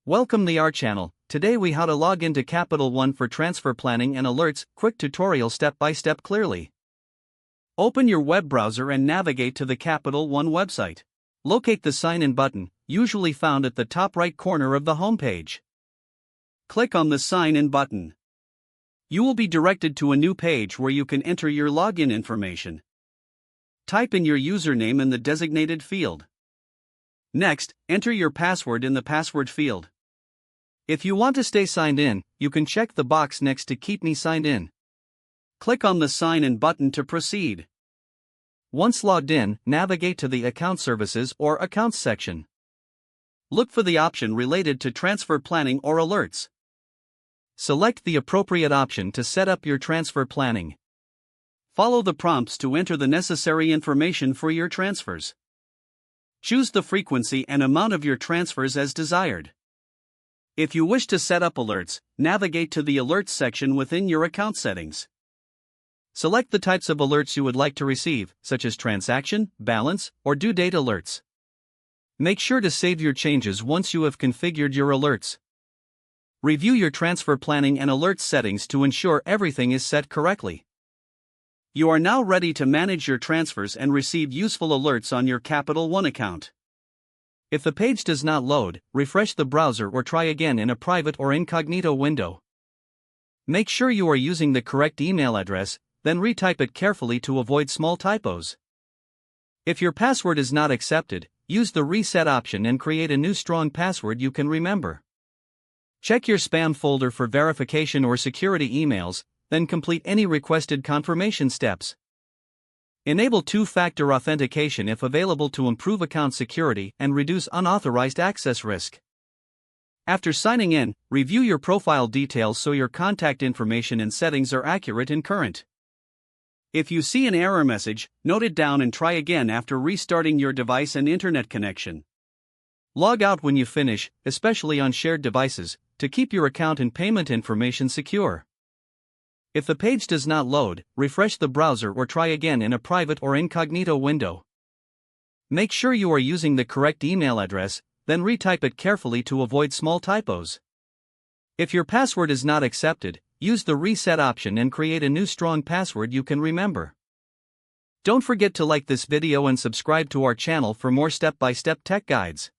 Welcome to our channel. Today we how to log into Capital One for transfer planning and alerts, quick tutorial step by step clearly. Open your web browser and navigate to the Capital One website. Locate the sign in button, usually found at the top right corner of the homepage. Click on the sign in button. You will be directed to a new page where you can enter your login information. Type in your username in the designated field. Next, enter your password in the password field. If you want to stay signed in, you can check the box next to Keep Me Signed In. Click on the Sign In button to proceed. Once logged in, navigate to the Account Services or Accounts section. Look for the option related to transfer planning or alerts. Select the appropriate option to set up your transfer planning. Follow the prompts to enter the necessary information for your transfers. Choose the frequency and amount of your transfers as desired. If you wish to set up alerts, navigate to the Alerts section within your account settings. Select the types of alerts you would like to receive, such as transaction, balance, or due date alerts. Make sure to save your changes once you have configured your alerts. Review your transfer planning and alerts settings to ensure everything is set correctly. You are now ready to manage your transfers and receive useful alerts on your Capital One account. If the page does not load, refresh the browser or try again in a private or incognito window. Make sure you are using the correct email address, then retype it carefully to avoid small typos. If your password is not accepted, use the reset option and create a new strong password you can remember. Check your spam folder for verification or security emails, then complete any requested confirmation steps. Enable two-factor authentication if available to improve account security and reduce unauthorized access risk. After signing in, review your profile details so your contact information and settings are accurate and current. If you see an error message, note it down and try again after restarting your device and internet connection. Log out when you finish, especially on shared devices, to keep your account and payment information secure. If the page does not load, refresh the browser or try again in a private or incognito window. Make sure you are using the correct email address, then retype it carefully to avoid small typos. If your password is not accepted, use the reset option and create a new strong password you can remember. Don't forget to like this video and subscribe to our channel for more step-by-step tech guides.